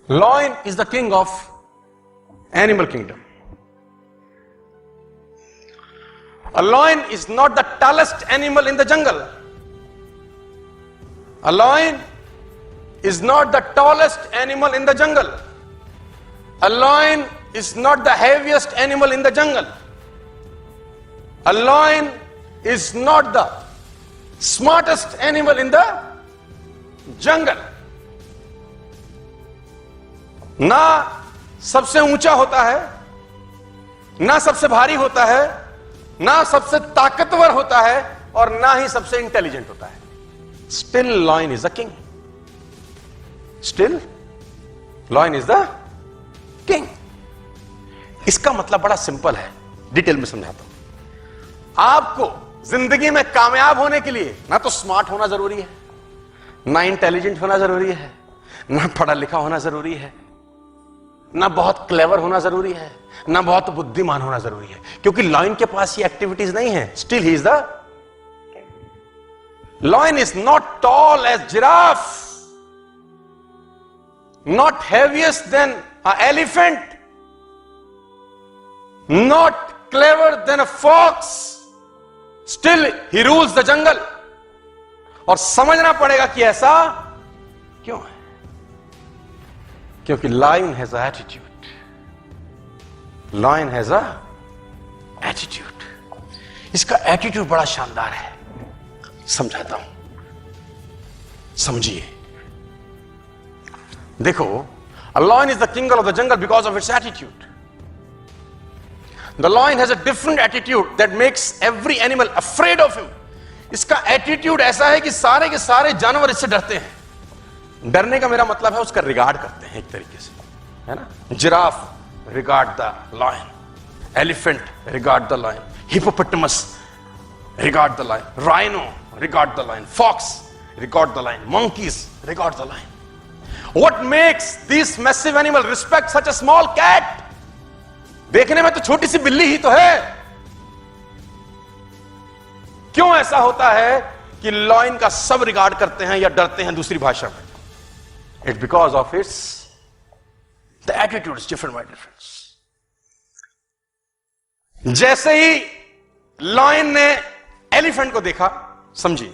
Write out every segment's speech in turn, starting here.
Lion is the king of animal kingdom. A lion is not the tallest animal in the jungle. A lion is not the tallest animal in the jungle. A lion is not the heaviest animal in the jungle. A lion is not the smartest animal in the jungle. ना सबसे ऊंचा होता है, ना सबसे भारी होता है, ना सबसे ताकतवर होता है, और ना ही सबसे इंटेलिजेंट होता है. Still lion is the king. Still lion is the king. इसका मतलब बड़ा सिंपल है, डिटेल में समझाता हूं. आपको जिंदगी में कामयाब होने के लिए ना तो स्मार्ट होना जरूरी है, ना इंटेलिजेंट होना जरूरी है, ना पढ़ा लिखा होना जरूरी है, ना बहुत क्लेवर होना जरूरी है, ना बहुत बुद्धिमान होना जरूरी है, क्योंकि लॉयन के पास ये एक्टिविटीज नहीं है. Still he is the lion. Is not tall as giraffe, not heaviest than a elephant, not clever than a fox. Still he rules the jungle. और समझना पड़ेगा कि ऐसा क्यों है, क्योंकि lion has a attitude. Lion has a attitude. इसका attitude बड़ा शानदार है. समझाता हूं, समझिए. देखो, a lion is the king of the jungle because of its attitude. The lion has a different attitude that makes every animal afraid of him. इसका attitude ऐसा है कि सारे के सारे जानवर इससे डरते हैं. डरने का मेरा मतलब है उसका रिगार्ड करते हैं एक तरीके से, है ना. Giraffe regard the lion, elephant regard the lion, hippopotamus regard the lion, rhino regard the lion, fox regard the lion, monkeys regard the lion. What makes this massive animal respect such a small cat? देखने में तो छोटी सी बिल्ली ही तो है. क्यों ऐसा होता है कि लॉयन का सब रिगार्ड करते हैं या डरते हैं दूसरी भाषा में? It's because of its the attitude is different by difference. जैसे ही लॉयन ने एलिफेंट को देखा, समझिए,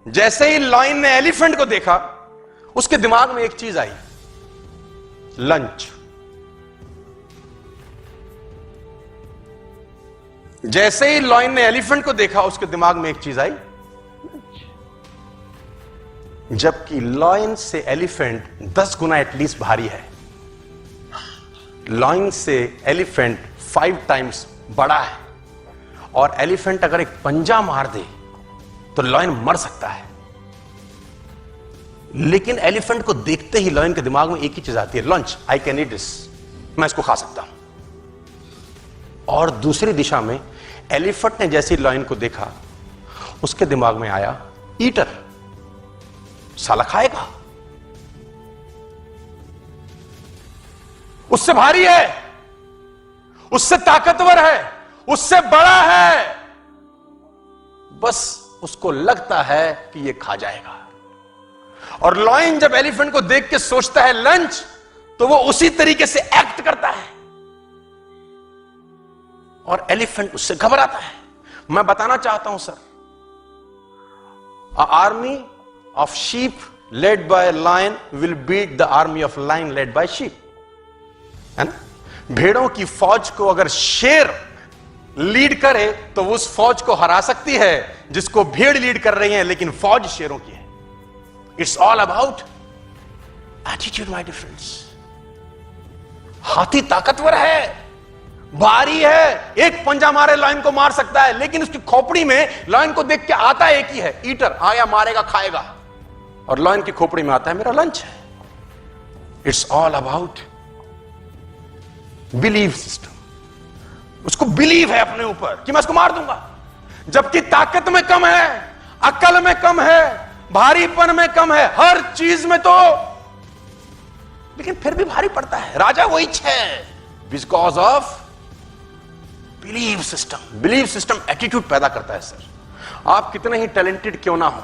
जैसे ही लॉयन ने एलिफेंट को देखा, उसके दिमाग में एक चीज आई, लंच. जैसे ही लॉयन ने एलिफेंट को देखा, उसके दिमाग में एक चीज आई, जबकि लॉयन से एलिफेंट 10 गुना एटलीस्ट भारी है. लॉयन से एलिफेंट 5 टाइम्स बड़ा है, और एलिफेंट अगर एक पंजा मार दे तो लॉयन मर सकता है. लेकिन एलिफेंट को देखते ही लॉयन के दिमाग में एक ही चीज आती है, lunch. I can eat this, मैं इसको खा सकता हूं. और दूसरी दिशा में एलिफेंट ने जैसे ही लॉयन को देखा, उसके दिमाग में आया, ईटर, साला खाएगा, उससे भारी है, उससे ताकतवर है, उससे बड़ा है, बस उसको लगता है कि ये खा जाएगा. और लॉयन जब एलिफेंट को देख के सोचता है लंच, तो वो उसी तरीके से एक्ट करता है, और एलिफेंट उससे घबराता है. मैं बताना चाहता हूं sir, a army of sheep led by a lion will beat the army of lion led by sheep. है ना? भेड़ों की फौज को अगर शेर लीड करे तो वो उस फौज को हरा सकती है जिसको भेड़ लीड कर रही है, लेकिन फौज शेरों की है. It's all about attitude my difference. हाथी ताकतवर है, भारी है, एक पंजा मारे लायन को मार सकता है, लेकिन उसकी खोपड़ी में लायन को देख के आता है एक ही है, ईटर, आया मारेगा खाएगा. और लॉयन की खोपड़ी में आता है, मेरा लंच है. It's all about believe system. उसको बिलीव है अपने ऊपर कि मैं उसको मार दूंगा. जबकि ताकत में कम है, अकल में कम है, भारीपन में कम है, हर चीज में तो, लेकिन फिर भी भारी पड़ता है. राजा वही है, because of believe system. Believe system attitude पैदा करता है सर. आप कितने ही टैलेंटेड क्यों ना हो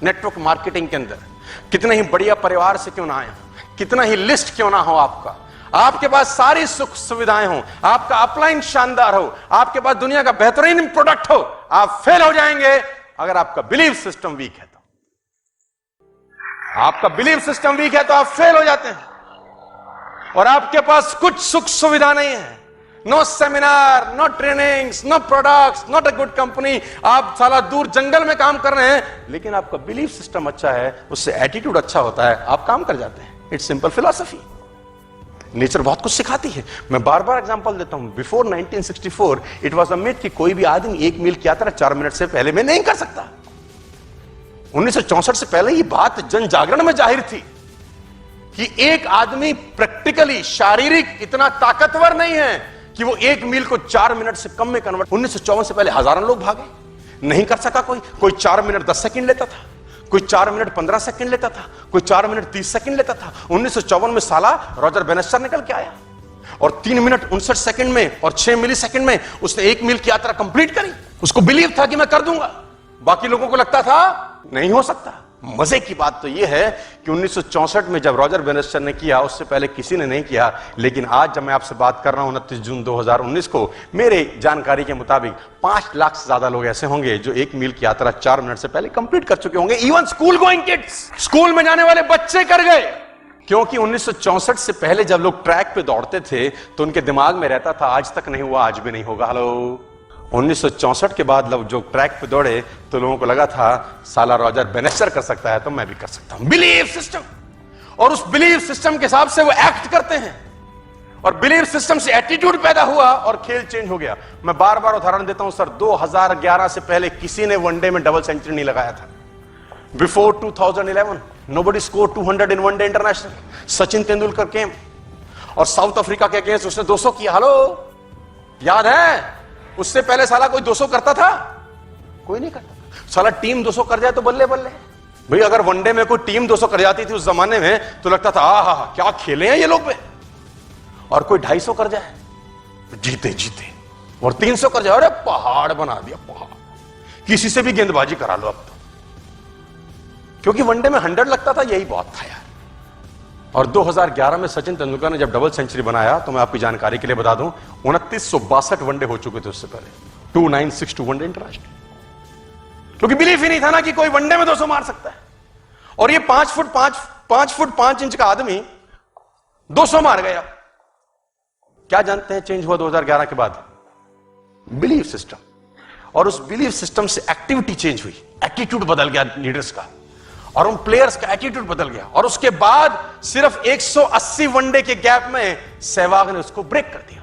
नेटवर्क मार्केटिंग के अंदर, कितने ही बढ़िया परिवार से क्यों ना आए, कितना ही लिस्ट क्यों ना हो आपका, आपके पास सारी सुख सुविधाएं हो, आपका अपलाइन शानदार हो, आपके पास दुनिया का बेहतरीन प्रोडक्ट हो, आप फेल हो जाएंगे अगर आपका बिलीफ सिस्टम वीक है। तो आपका बिलीफ सिस्टम वीक है तो आप फेल हो जाते हैं। और आपके पास कुछ सुख सुविधा नहीं है, no seminar, no trainings, no products, not a good company, आप साला दूर जंगल में काम कर रहे हैं, लेकिन आपका बिलीफ सिस्टम अच्छा है, उससे एटीट्यूड अच्छा होता है, आप काम कर जाते हैं। It's simple philosophy. नेचर बहुत कुछ सिखाती है। मैं बार बार एग्जांपल देता हूं। Before 1964 it was a myth कि कोई भी आदमी 1 मील की यात्रा 4 मिनट से पहले में नहीं कर सकता। 1964 से पहले ये बात जन जागरण में जाहिर थी कि एक आदमी प्रैक्टिकली शारीरिक इतना ताकतवर नहीं है कि वो 1 मील को 4 मिनट से कम में कन्वर्ट। 1954 से पहले हजारों लोग भागे, नहीं कर सका कोई 4 मिनट 10 सेकंड लेता था, कोई 4 मिनट 15 सेकंड लेता था, कोई 4 मिनट 30 सेकंड लेता था। 1954 में साला रॉजर बेनेस्टर निकल के आया और 3 मिनट 59 सेकंड में और 6 मिली सेकंड में उसने 1 मील की यात्रा कंप्लीट करी। उसको बिलीव था कि मैं कर दूंगा, बाकी लोगों को लगता था नहीं हो सकता। मजे की बात तो यह है कि 1964 में जब रॉजर बेनेस्टर ने किया, उससे पहले किसी ने नहीं किया। लेकिन आज जब मैं आपसे बात कर रहा हूं 29 जून 2019 को, मेरे जानकारी के मुताबिक 5 लाख से ज्यादा लोग ऐसे होंगे जो 1 मील की यात्रा 4 मिनट से पहले कंप्लीट कर चुके होंगे। Even school going kids, school में जाने वाले बच्चे कर गए। क्योंकि 1964 से पहले जब लोग ट्रैक पे दौड़ते थे तो उनके दिमाग में रहता था आज तक नहीं हुआ, आज भी नहीं होगा। हेलो, 1964 के बाद लोग जो ट्रैक पे दौड़े तो लोगों को लगा था साला रॉजर बेनेस्टर कर सकता है तो मैं भी कर सकता हूं। बिलीफ सिस्टम, और उस बिलीफ सिस्टम के हिसाब से वो एक्ट करते हैं और बिलीफ सिस्टम से एटीट्यूड पैदा हुआ और खेल चेंज हो गया। मैं बार बार उदाहरण देता हूं सर, 2011 से पहले किसी ने वनडे में डबल सेंचुरी नहीं लगाया था। Before 2011 nobody scored 200 in one day international. Sachin Tendulkar came और साउथ अफ्रीका के अगेंस्ट उसने 200 किया। हेलो, याद है? उससे पहले साला कोई 200 करता था? कोई नहीं करता। साला टीम 200 कर जाए तो बल्ले बल्ले भाई। अगर वनडे में कोई टीम 200 कर जाती थी उस जमाने में तो लगता था आहा क्या खेले हैं ये लोग पे। और कोई 250 कर जाए जीते जीते, और 300 कर जाए अरे पहाड़ बना दिया पहाड़। किसी से भी गेंदबाजी करा लो अब तो, क्योंकि वनडे में 100 लगता था, यही बहुत था यार। और 2011 में सचिन तेंदुलकर ने जब डबल सेंचुरी बनाया तो मैं आपकी जानकारी के लिए बता दूं 2962 वनडे हो चुके थे उससे पहले, 2962 वनडे इंटरनेशनल। क्योंकि बिलीफ ही नहीं था ना कि कोई वनडे में 200 मार सकता है। और ये 5 फुट 5 इंच का आदमी 200 मार गया। क्या जानते हैं चेंज हुआ 2011 के बाद? Belief system. और उस बिलीफ सिस्टम से एक्टिविटी चेंज हुई, एटीट्यूड बदल गया लीडर्स का, और उन प्लेयर्स का एटीट्यूड बदल गया। और उसके बाद सिर्फ 180 वनडे के गैप में सहवाग ने उसको ब्रेक कर दिया।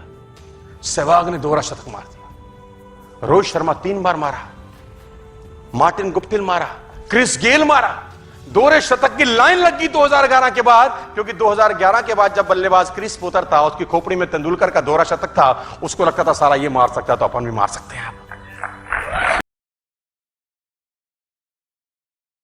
सहवाग ने दोहरा शतक मार दिया, रोहित शर्मा 3 बार मारा, मार्टिन गुप्टिल मारा, क्रिस गेल मारा। दोहरे शतक की लाइन लगी 2011 के बाद, क्योंकि 2011 के बाद जब बल्लेबाज क्रिस पोतर था, उसकी खोपड़ी में तेंदुलकर का दोहरा शतक था, उसको लगता था सारा ये मार सकता है तो अपन भी मार सकते हैं।